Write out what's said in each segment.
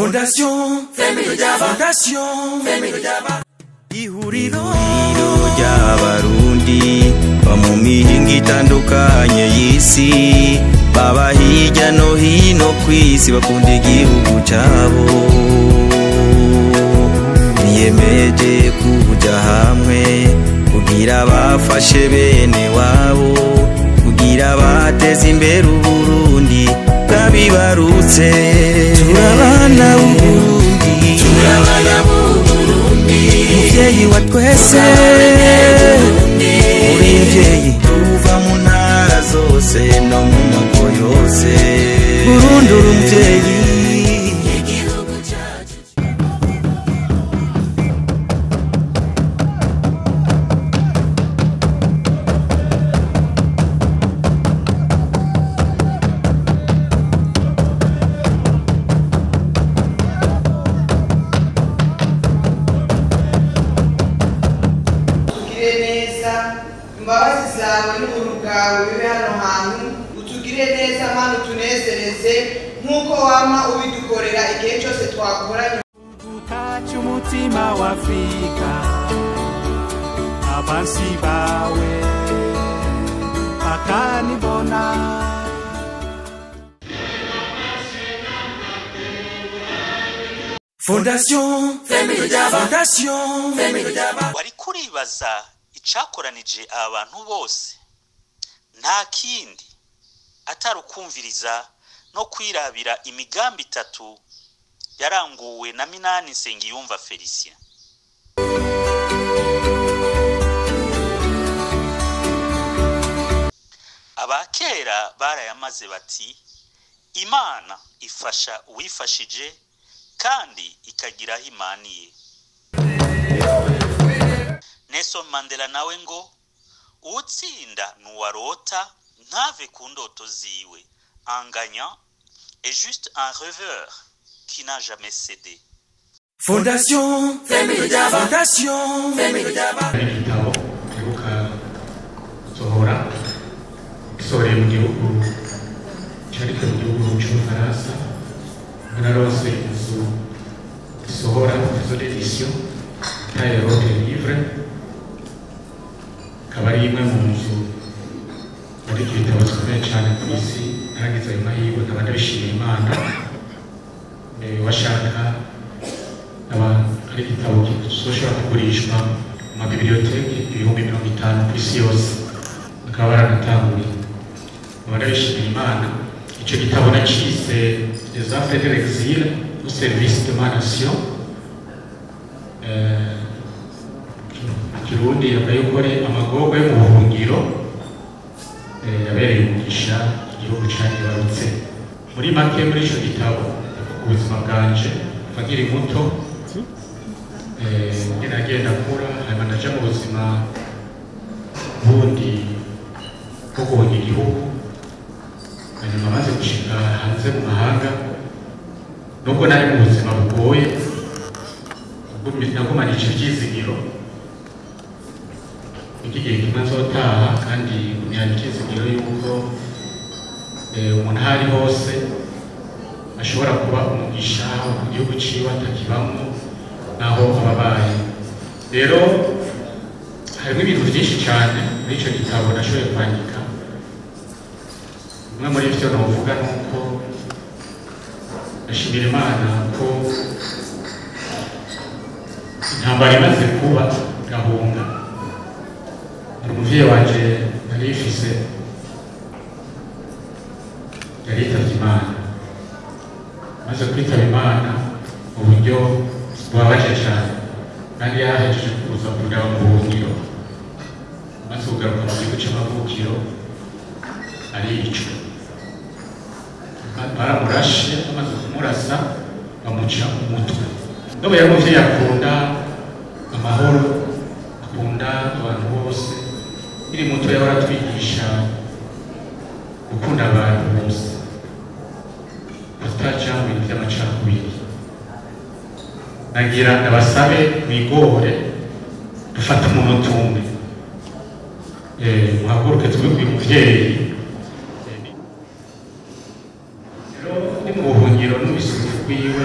Fondation Family Jaba, Fondation Family Jaba. Ihuriro ry'abarundi ba mu mihingo itandukanye y'isi, baba hirya no hino kw'isi bakunda igihugu cyabo, biyemeje kuja hamwe kugira bafashe bene wabo, kugira bateze imbere Uburundi bwabibarutse. Turabana Uburundi, turabana Uburundi, muvyeyi wa twese, uri mvyeyi tuva mu ntara zose no mu mako yose, Burundi uri mvyeyi. Imbabazi zawe n'ubuntu bwawe bibe hano hantu, utugire neza Mana, utunezereze nk'uko wama ubidukorera igihe cyose twakoranye. Kacu umutima wa Afrika, abansi bawe bakanibona. Fondation Family Jaba, Fondation Family Jaba. Wari kuribaza icakoranije abantu bose? Nta kindi atari ukumviriza no kwirabira imigambi itatu yaranguwe na Minani Nsengiyumva Felicien. Abakera barayamaze bati, Imana ifasha uwifashije kandi ikagira aho imaniye. Nelson Mandela nawe ngo utsinda nuwarota ntave ku ndoto ziwe. Un gagnant est juste un rêveur qui n'a jamais cédé. Fondation Family Jaba, Fondation Family Jaba. Igitabo kibuka sohora gisoreye mu gihugu cyariko mu gihugu cy'Ubufaransa, narose inzu sohora izo edition tayo de livre, kabari imwe mu nzu muri igitabo gikomeye cyane ku isi. Naragize ayo mahirwe nkaba ndabishimiye Imana, washaka ari igitabo kizoshobora kugurishwa mu mabiblioteki 50,000 ku isi yose, bakaba baranatanguye. Nkaba ndabishimiye Imana. Icyo gitabo nacise Les Affaires de l'exil au service de ma nation. Kirundi yakayukore amagorwa yo mu buhungiro yabereye umugisha igihugu cyagibarutse. Muri make muri icyo gitabo ubuzima bwanje nkiri muto, nagenda kura hanyuma naja mu buzima bundi bwo guhunga igihugu, hanyuma maze gushika hanze mu mahanga. Nubwo nari mu buzima bugoye, nagumanije ibyizigiro igihe kimwe nzotaha, kandi nari icyizigiro yuko umuntu aho ari hose ashobora kuba umugisha mu gihugu ciwe atakibamo naho ababaye. Rero harimo ibintu byinshi cyane muri icyo gitabo nashoboye kwandika. Umwe muri byo novuga nuko ndashimira Imana ko intambara imaze kuba gahunga, umuvyeyi wanje nari ifise yari yitavye Imana. Maze kwitaba Imana mu buryo bubabaje cyane, kandi yahejeje kuza kurira mu buhungiro, maze kugaruka mu gihugu c'amavukiro aricwa. Baramurashe, bamaze kumurasa bamuca umutwe. Nubwo yari umuvyeyi akunda amahoro, akunda abantu bose, iri muto yahora atwigisha gukunda abantu bose, kutaja mu bintu by'amacakubiri. Nagira ndabasabe mwigore dufata umuntu umwe, muhaguruke tubibwire umuvyeyi. Rero ni mu buhungiro n'ubisuku bwiwe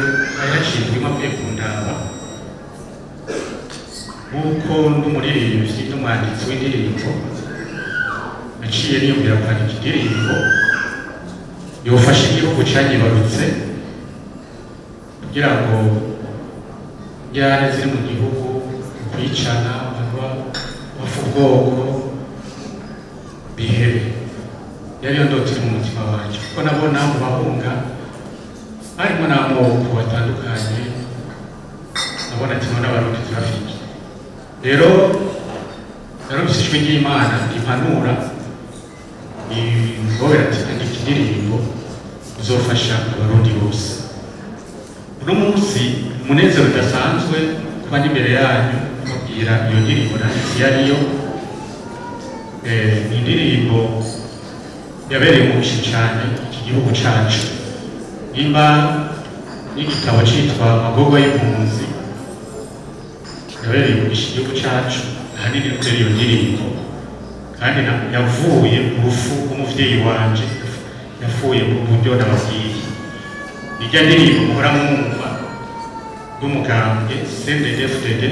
n'umuririmbyi n'umwanditsi w'indirimbo naciye niyumvira kwandika indirimbo yofasha igihugu cyanyibarutse kugira ngo njyane ziri mu gihugu kwicana abantu bafu ubwoko bihere yariyo ndoto iri mu mutima wanjye kuko nabona mu bahunga harimo n'amoko batandukanye nabona ati none abarundi turafite rero narumvise ijwi ry'Imana impanura ingobera ati andika indirimbo uzofasha abarundi bose uno munsi umunezero udasanzwe kuba n'imbere yanyu kubabwira iyo ndirimbo nanditse yariyo ni indirimbo yabereye umugisha cyane iki gihugu cyacu nimba n'igitabo cyitwa Amagorwa y'Impunzi yabereye umugisha igihugu cyacu ahanini kuri iyo ndirimbo kandi yavuye mu rufu rw'umuvyeyi wanje yafuye mu buryo nababwiye irya ndirimbo muhora mwumva n'umugambwe CNDD-FDD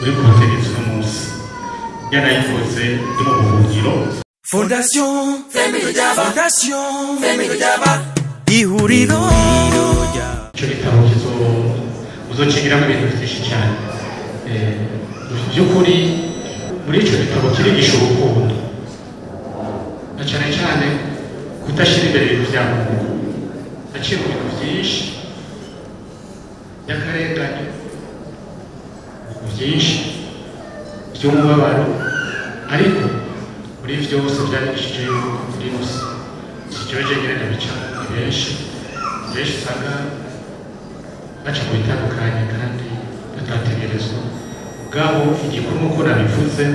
uri ku butegetsi uno munsi yanayikoze ndi mu buhungiro Fondation Family Jaba, Fondation Family Jaba, ihuriro icyo gitabo uzocigiramo ibintu byinshi cyane by'ukuri muri icyo gitabo kirigisha urukundo na cyane cyane kudashyira imbere ibintu bya muntu naciye mu bintu byinshi by'akarengane byinshi by'umubabaro ariko muri byose byandikishije kuri rusi ikibazo ngenda bica benshi usanga baca mu bitandukanye kandi batategerezwa ubwabo igikuru nk'uko nabivuze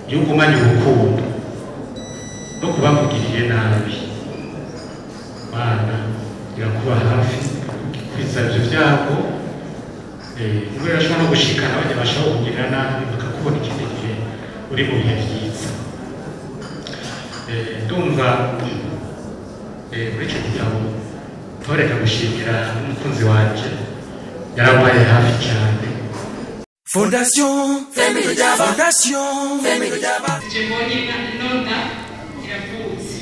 iyo ugumanye urukundo no kubamugiriye nabi bana irakuba hafi kwiza ibyo byago niba urashobora no gushikana bajya bashaka kugirira nabi bakakubona ikindi gihe uri mu bihe byiza ndumva muri icyo gitabo ntoreka gushimira n'umukunzi wanje yarabaye hafi cyane Fondation Family Jaba, Fondation Family Jaba. Jebonye inonda iravutse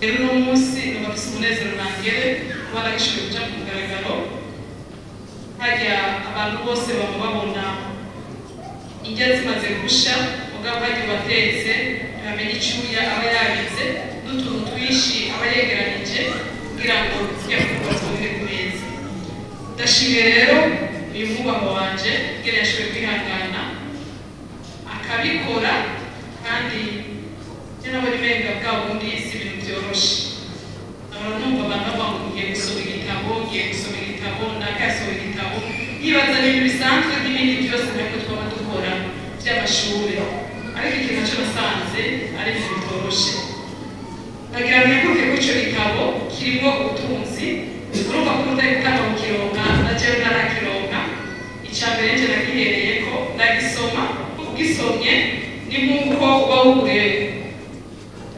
rero uno munsi nubafise umunezero nangere kuba nagishoboye kuja ku mugaragaro hajya abantu bose babona indya zimaze gusha mugabo hajya batetse bamenye icyuya aba yabize n'utuntu twishi aba yegeranije kugira ngo tujye kubatwumve ku meza ndashimiye rero uyu mwubaho wanje kugira yashoboye kwihangana akabikora kandi nabonye umenga bwa bundi si ibintu byoroshe nabona numva abantu bavuga ngo ngiye gusoma igitabo ndakasoma igitabo yibaza ibintu bisanzwe n'ibindi byose ntabwo twaba dukora by'amashuri ariko ikintu nacyo nasanze ari ibintu bitoroshe nagira ngo nikuke ko icyo gitabo kirimo ubutunzi urumva ko utari gutanga kukironka na jewe narakironka icya mbere nje nagihereye ko ndagisoma ugisomye ni nk'uko uba wuguriye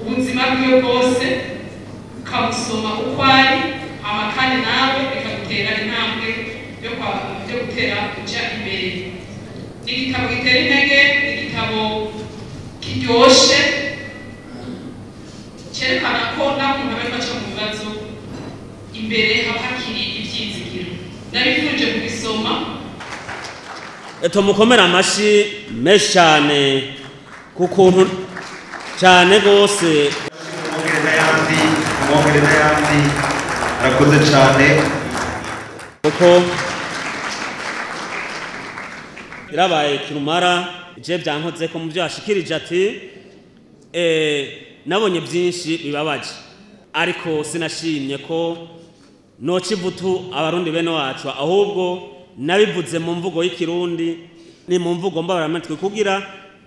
ubuzima bwiwe bwose ukamusoma uko ari amakani nawe bikagutera intambwe yo gutera uja imbere ni igitabo gitera intege ni igitabo kiryoshe cyerekana ko nawe umuntu aba aca mu bibazo imbere haba hakiri ibyizigiro nabifuje kugisoma tumukomera amashi menshi cyane ku kuntu cyane rwose umwongereza yandi arakoze cyane kuko irabaye kirumara je byankoze ko mu byo yashikirije ati nabonye byinshi bibabaje ariko sinashimye ko nocivutu abarundi bene wacu ahubwo nabivuze mu mvugo y'ikirundi ni mu mvugo mbabaramatwe kugira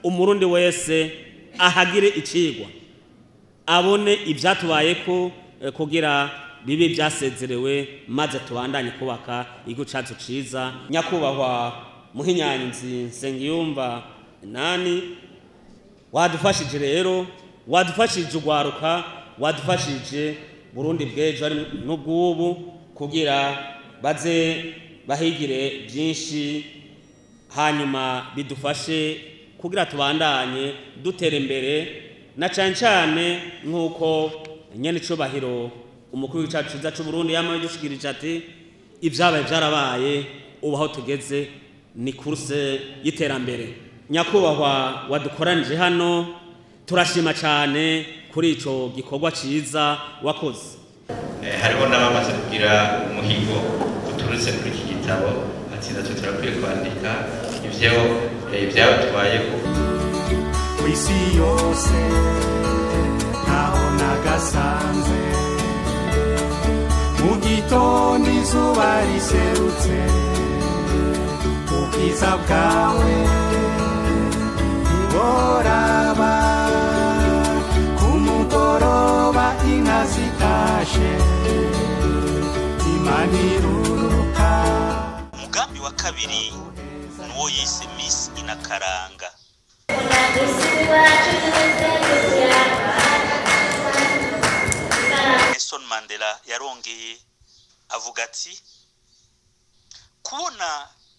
umurundi wese ahagire icigwa abone ibyatubaye ko kugira bibi byasezerewe maze tubandanye kubaka igihugu cyacu ciza nyakubahwa muhinyanzi Nsengiyumva nani wadufashije rero wadufashije ugwaruka wadufashije Burundi bwejo ari n'ubwubu kugira baze bahigire byinshi hanyuma bidufashe kugira tubandanye dutera imbere na cyane nk'uko nyene icubahiro umukuru w'icacu ciza c'u Burundi yamaye dushikirije ati ivyabaye vyarabaye ubu aho tugeze ni kurse y'iterambere. Nyakubahwa wadukoranije hano turashima cyane kuri ico gikorwa ciza wakoze. Hariho n'abamaze kugira umuhigo uturutse kuri iki gitabo ati natwe turakwiye kwandika ivyo byatwayeho kw'isi yose ntaho nagasanze mu gitondo izuba riserutse ubwiza bwawe ntiboraba ku mugoroba inka zitashe imana iruruka. Umugambi wa kabiri nuwo yise Miss Inakaranga. Nelson Mandela yarongeye avuga ati kubona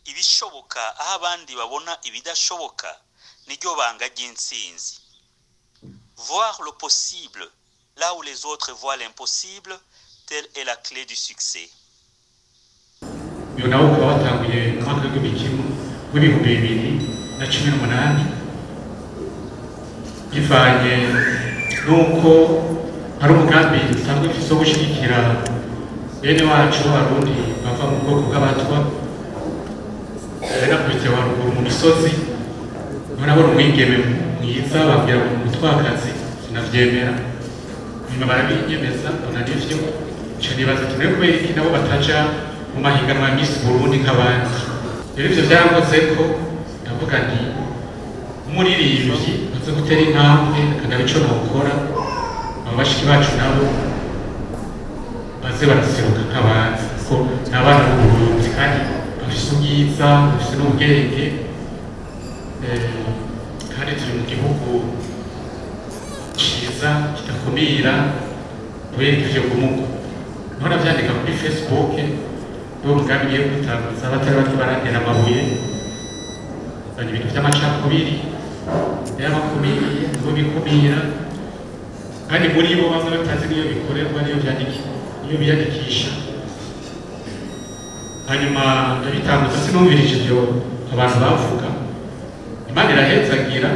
ibishoboka aho abandi babona ibidashoboka niryo banga ry'intsinzi. Voir le possible là où les autres voient l'impossible, telle est la clé du succès. Uyu nawo ukaba watanguye mu mwaka w'ibihumbi 2018 bivanye n'uko hari umugambi usanzwe ufise wo gushigikira bene wacu Abarundi bava mu bwoko bw'abatwa nakubise waruguru mu misozi urabona umwigeme mwiza babwira ngo umutwakazi sinavyemera nyuma barabinyemeza bona nivyo nca nibaza tumwe kubera iki nabo bataja mu mahiganwa ya Miss Burundi nk'abandi. Rero ivyo vyarankoze ko ndavuga nti umuririmbyi aze gutera intambwe akagaba ico nokora abashiki bacu nabo baze baraseruka nk'abandi ko n'abana b'Uburundi kandi bafise ubwiza bafise n'ubwenge kandi turi mu gihugu ciza kidakumira twerekeje ku mugo. None avyandika kuri Facebook uwo mugambi ugiye gutangaza abatari bake barantera amabuye banya ibintu vy'amacakubiri y'amakumiriye ngo bikumira kandi muri bo bamwe batazi niyo bikorerwa niyo biyandikisha. Hanyuma ndabitanguza sinumvirije ivyo abantu bavuga. Imana irahezagira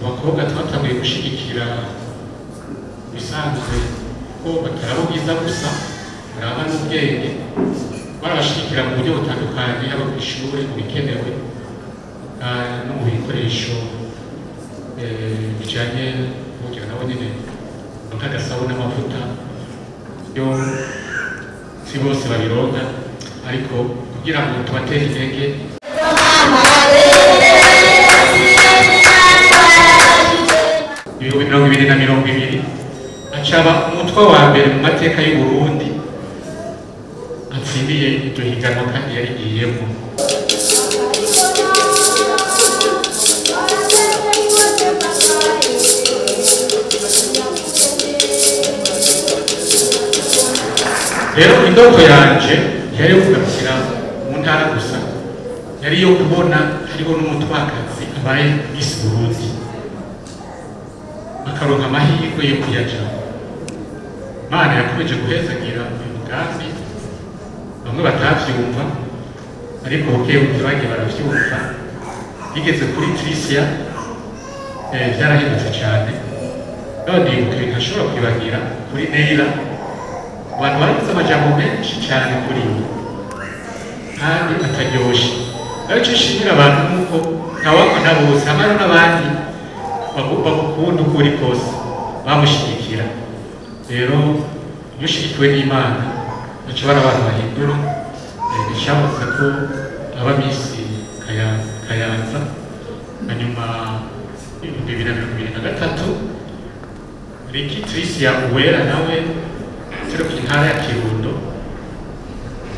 abakobwa twatanguye gushigikira bisanzwe ko bataraba ubwiza gusa baraba n'ubwenge barabashigikira mu buryo butandukanye haba ku ishuri mu bikenewe no mu bikoresho bijanye kugira nabo nyine nk'agasabune n'amavuta yo si bose babironka ariko kugira ngo tubatere intege. 2020 acaba umutwe wa mbere mu mateka y'u Burundi atsindiye iryo higanwa kandi yarigiyemo. Rero indoto yanje yari kugarukira mu ntara gusa yari yo kubona hariho n'umutwakazi abaye Miss Burundi akaronka amahirwe yo kuyajamo. Imana yakomeje guhezagira uyu mugambi bamwe batavyumva ariko bukebuke bagiye baravyumva bigeze kuri Tricia vyarahindutse cyane. None ndibuka ibintu ashobora kwibagira kuri Neira abantu baravuze amajambo menshi cyane kuri we kandi ataryoshe. Ariko nshimira abantu nuko ntawabona bose hamwe n'abandi bagukunda uko uri kose bamushigikira. Rero iyo ushigikiwe n'Imana baca abantu bahindura bishabuze ko aba Miss Kayanza. Hanyuma 2023 Ricky Tricia Uwera nawe turi ku ntara ya Kirundo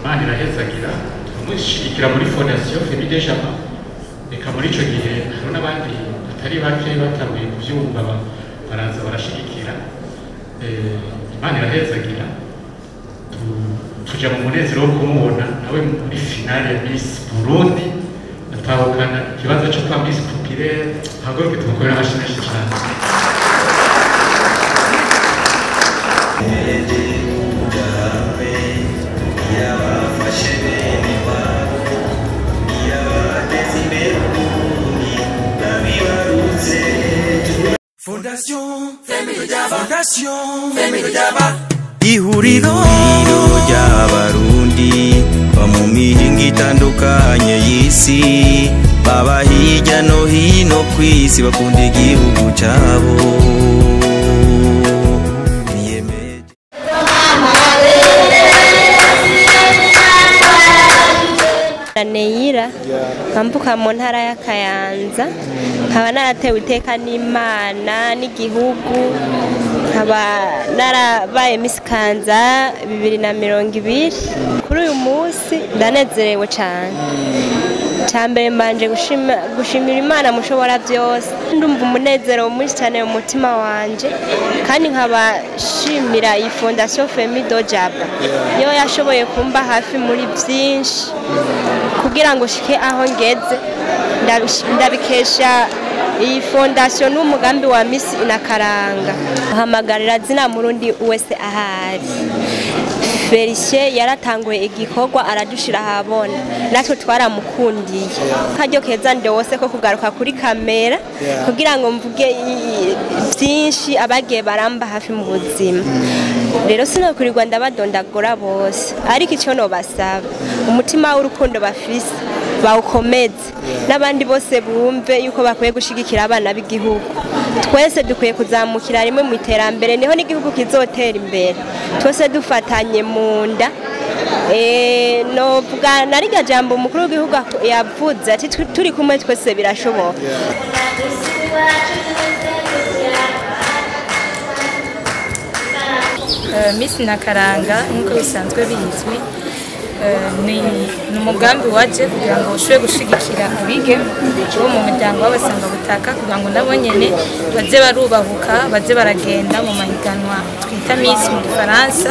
Imana irahezagira tumushigikira muri Fondation Femi de Jama. Reka muri ico gihe hari n'abandi batari bake batanguye kuvyumva baraza barashigikira. Imana irahezagira tuja mu munezero wo kumubona nawe muri finale ya Miss Burundi gutahukana ikibazo cyo kwa Miss Populaire haguruke tumukorera amashyi cyane. Fondation Family Jaba, Fondation Family Jaba. Ihuriro ry'abarundi ba mu mihingo itandukanye y'isi, baba hirya no hino kw'isi bakunda igihugu cyabo. Neyira nkambuka mu ntara ya Kayanza, nkaba naratewe iteka n'Imana n'igihugu, nkaba narabaye Miss Kanza 2020. Kuri uyu munsi ndanezerewe cyane. Cyambere mbanje gushimira Imana mushobora byose, ndumva umunezero mwinshi cyane mu mutima wanje, kandi nkaba shimira iyi Fondation Family Jaba yo yashoboye kumba hafi muri byinshi kugira ngo shike aho ngeze. Ndabikesha iyi fondation n'umugambi wa Miss Inakaranga, hamagarira zina murundi wese ahari. Felicien yaratanguye igikorwa aradushira habona, natwe twaramukundiye. Karyo keza ndewose ko kugaruka kuri kamera kugira ngo mvuge byinshi abagiye baramba hafi mu buzima. Rero sinokurirwa ndabadondagora bose, ariko icyo no basaba umutima w'urukundo bafise bawukomeze, n'abandi bose bumve yuko bakwiye gushigikira abana b'igihugu. Twese dukwiye kuzamukira rimwe mu iterambere, niho n'igihugu kizotera imbere, twese dufatanye mu nda. No vuga nariga jambo umukuru w'igihugu yavuze ati turi kumwe twese birashoboka. Miss Inakaranga nkuko bisanzwe bizwi, ni umugambi waje kugira ngo ushobore gushigikira abige bo mu muryango w'abasanga butaka, kugira ngo nabo nyene baze barubahuka, baze baragenda mu mahiganwa twita Miss mu Gifaransa.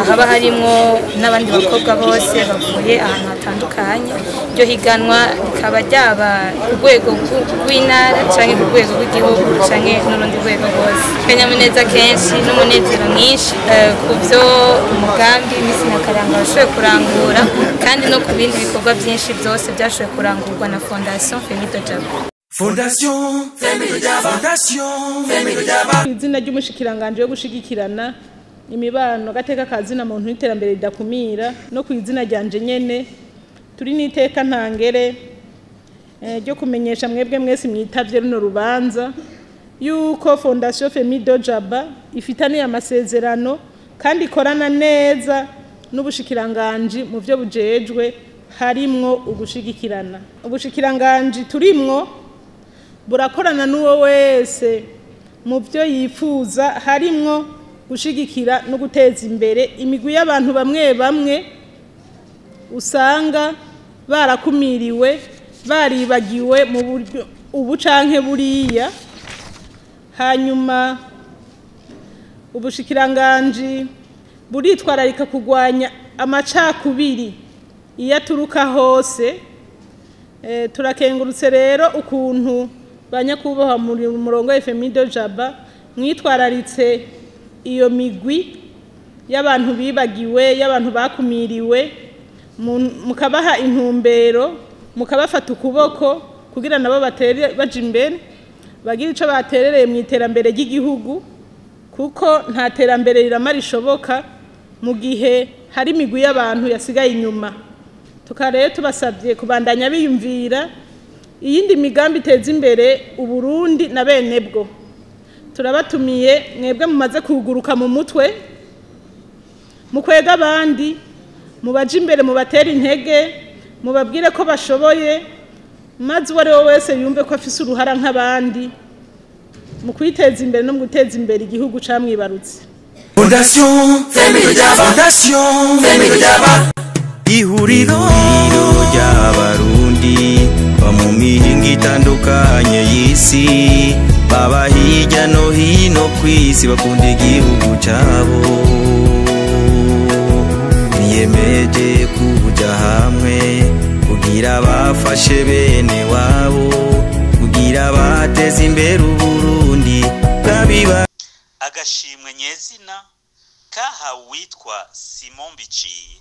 Haba harimo n'abandi bakobwa bose bavuye ahantu hatandukanye. Iryo higanwa rikaba ryaba ku rwego rw'intara canke ku rwego rw'igihugu canke n'urundi rwego rwose. Akanyamuneza kenshi n'umunezero mwinshi ku byo umugambi Miss Inakaranga washoboye kurangura, kandi no ku bindi bikorwa byinshi byose byashoboye kurangurwa na Fondation Family Jaba. Fondation Family Jaba, Fondation Family Jaba. Izina ry'umushikiranganje yo gushigikirana imibano gateka kazina muntu n'iterambere ridakumira, no ku izina ryanje nyene turi n'iteka ntangere ryo kumenyesha mwebwe mwese mwitavye runo rubanza yuko Fondation Family Jaba ifitaniye amasezerano kandi ikorana neza n'ubushikiranganje mu byo bujejwe, harimwo ugushigikirana. Ubushikiranganje turimwo burakorana n'uwo wese mu byo yifuza, harimwo gushigikira no guteza imbere imigwi y'abantu bamwe bamwe usanga barakumiriwe, baribagiwe mu buryo ubu canke buriya. Hanyuma ubushikiranganje buritwararika kugwanya amacakubiri iyo aturuka hose. Turakengurutse rero ukuntu banyakubaha muri murongo wa Family Jaba mwitwararitse iyo migwi y'abantu bibagiwe, y'abantu bakumiriwe, mukabaha intumbero, mukabafata ukuboko kugira nabo batere baje imbere, bagira ico baterereye mu iterambere ry'igihugu, kuko nta terambere riramara rishoboka mu gihe hari imigwi y'abantu yasigaye inyuma. Tukareye tubasabye kubandanya biyumvira iyindi migambi iteza imbere Uburundi na bene bwo. Turabatumiye mwebwe mumaze kuguruka mu mutwe, mukwega abandi, mubaje imbere, mubatera intege, mubabwire ko bashoboye, maze uwo ari we wese yumve ko afise uruhara nk'abandi mu kwiteza imbere no mu guteza imbere igihugu camwibarutse. Fondation Family Jaba, Fondation Family Jaba. Ihuriro ry'abarundi ba mu mihingo itandukanye y'isi, baba hirya no hino kw'isi bakunda igihugu cyabo. Biyemeje kuja hamwe kugira bafashe bene wabo kugira bateze imbere Uburundi bwabiba. Agashimwe nyezina kahawe witwa Simon Biciye.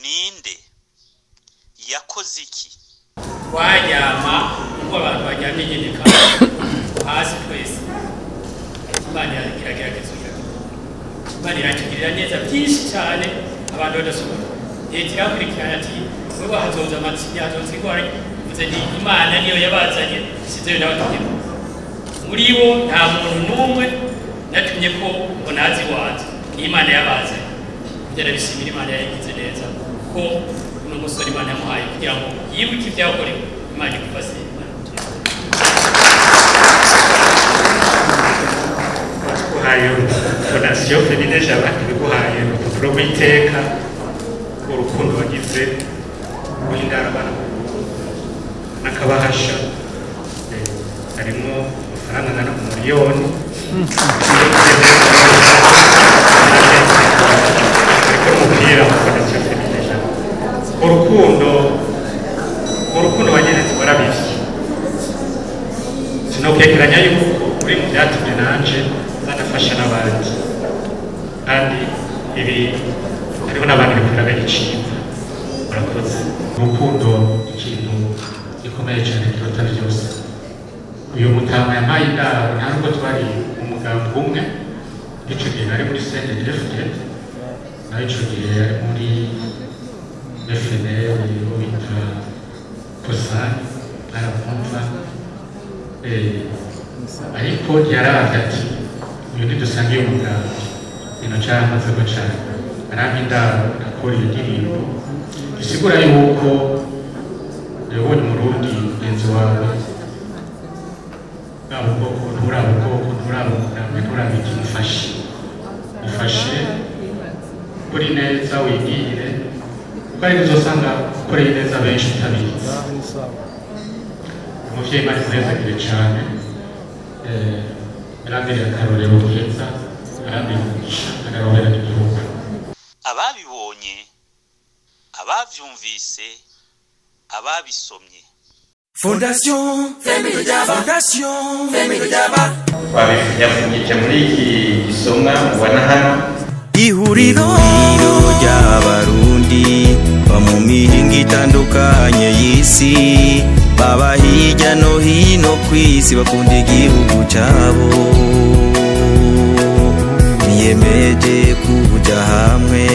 Ninde yakoze iki? Wanyama uko abantu bajyanye nyine hasi twese Imana iragerageza Imana iratugirira neza byinshi cyane abantu badasobora leta irakurikirana ati wewe hazoza amatsinda hazoza ingwara uvuze ni Imana niyo yabazanye sizo n'abatugera muri bo nta muntu n'umwe natumye ko munazi waza ni Imana yabazanye kugira bishimira Imana yagize neza ko umusore Imana yamuhaye kugira ngo yibuke ibyakorewe Imana ikubase hayo fondation Femina Jaba biguhaye urupapuro rw'iteka urukundo wagize guhindara abantu n'akabahasha harimo amafaranga angana ku miliyoni umupira wa fondation Femina Jaba urukundo wagize warabivye sinokekeranya yuko uri mu byatumye nanje zanafasha n'abandi kandi ibi hariho n'abandi bikunda bagicibwa murakoze urukundo ikintu gikomeye cyane kirota byose uyu mutama yampaye indaro nta nubwo twari umugambi umwe ico gihe nari muri CNDD-FDD naho ico gihe yari muri FNL bita Posani arakumva ariko yaravuga ati uyu ntidusangiye umugambi ino cyamaze ko cyane arampa indaro akora iyo ndirimbo bisigura yuko yabonye umurundi mugenzi wawe bwaba ubwoko nturaba ubwoko nturaba umugambi nturaba ikintu ufashe kuri neza wigire kuko ari uzosanga ukoreye neza benshi utabizi umuvyeyi Imana imuhezagire cyane arambere akarorero keza arambere umugisha akarorero n'igihugu ababibonye abavyumvise ababisomye Fondation Femina Jaba twabifungije muri iki gisomwa mubona hano ihuriro ry'abarundi ba mu mihingo itandukanye y'isi baba hirya no hino kw'isi bakunda igihugu cyabo biyemeje kuja hamwe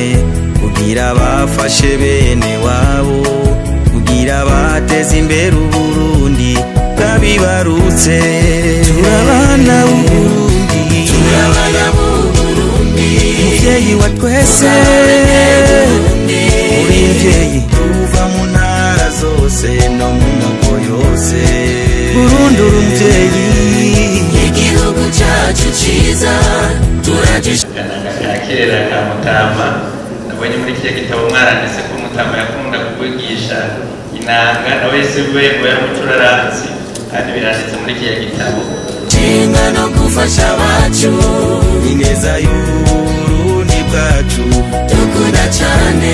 kugira bafashe bene wabo kugira bateze imbere Uburundi bwabibarutse turabana b'Uburundi muvyeyi wa twese uri mvyeyi tuva mu ntara zose no mu moko yose Burundi uri mvyeyi igihugu cyacu ciza turagishaka kera ka Mutama nabonye muri kiye gitabo mwaranditse ko Mutama yakunda kuvugisha inanga nawe se bwego yamucuraranzi kandi biranditse muri kiye gitabo cinga no gufasha abacu ineza y'Uburundi bwacu dukunda cyane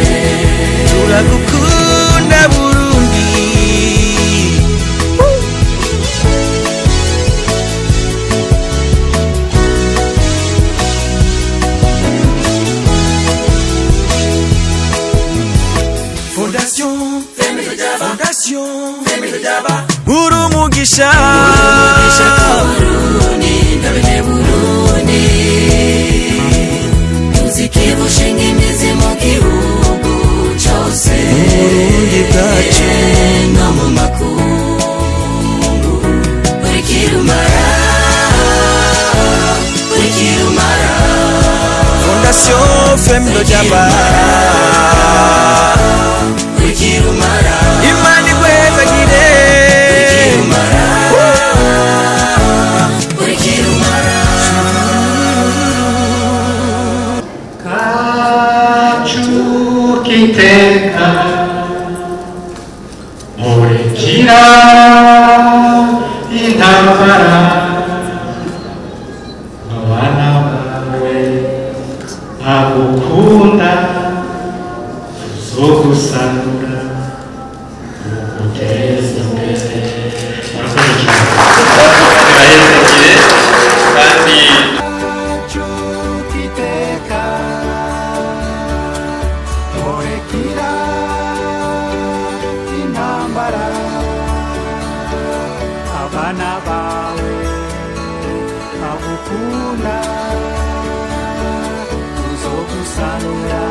turagukunda Burundi Fondation Femina Jaba urumugisha Burundi ndabene Burundi tuzikibushinga imizi mu gihugu cyose Burundi bwacu no mu makungu buri kirumara Fondation Femina Jaba Imana igwezagire kacu kiteka murikira intambara abana bawe agukunda uzokunda uzogusanura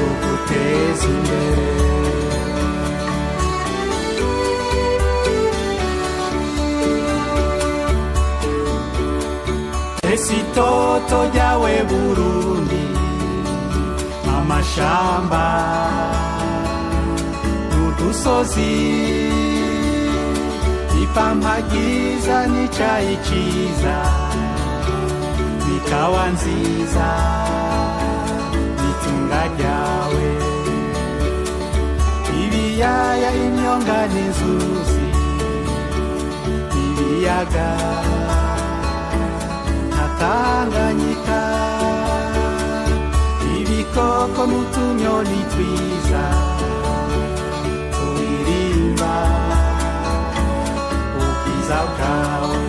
uguteza imbere. Ese itoto ryawe Burundi, amashamba n'udusozi, ipampa ryiza n'icayi ciza, ikawa nziza n'itunga ryawe, ibiyaya, imyonga n'inzuzi, ibiyaga Tanganyika, ibikoko n'utunyoni twiza turirimba ubwiza bwawe.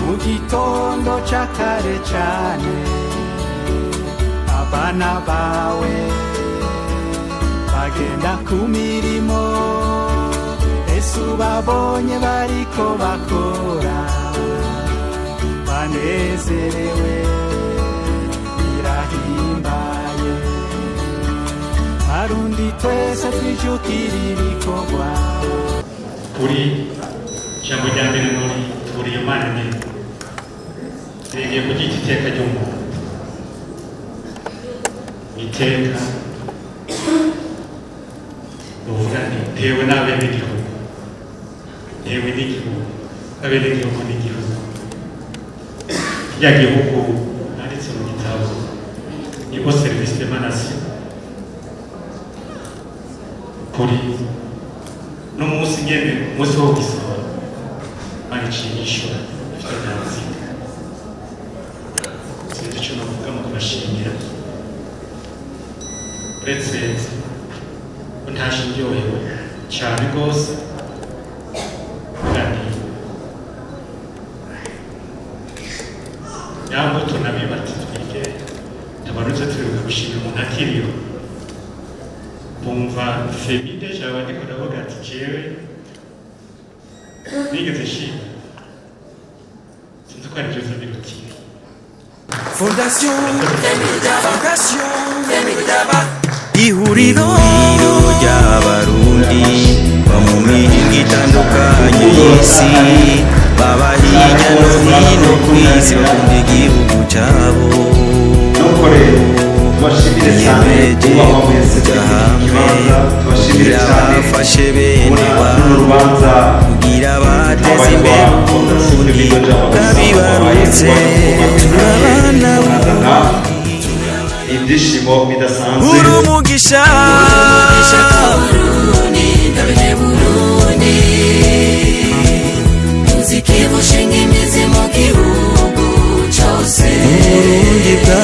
Mu gitondo ca kare cane abana bawe bagenda ku mirimo, ese ubabonye bariko bakora banezerewe birahimbaye. Barundi twese twijukira ibikorwa. Kuri jambo rya mbere muri turiye Imana neza tugiye kugira iteka ry'umuntu iteka uvuga nti tewe n'abenegihugu, tewe n'igihugu, abenegihugu n'igihugu. Kirya gihugu nanditse mu gitabo nibo service de manation. Kuri n'umunsi nyene umunsi wo gisaba manicinisho ifite nyanzika sinzi ico navuga mu kubashimira uretse ntashindyohewe cyane rwose kandi yambo tunabibati twige tabarutse turibuka gushimira umuntu akiriho bumva femide jawe ndiko ndavuga ati jewe nigeze shima sinzi ko ari byose birutiye. Fondation Femidaba ihuriro ry'abarundi bo mu mihingo itandukanye y'isi, baba hirya no hino ku isi bakunda igihugu cyabo. Biyemeje kujya hamwe kugira bafashe bene wabo, kugira bateze imbere Uburundi bwabibarutse. Turabana ibyishimo bidasanzwe uri umugisha Burundi ndabene Burundi uzikibushinga imizi mu gihugu cyose. Burundi bwa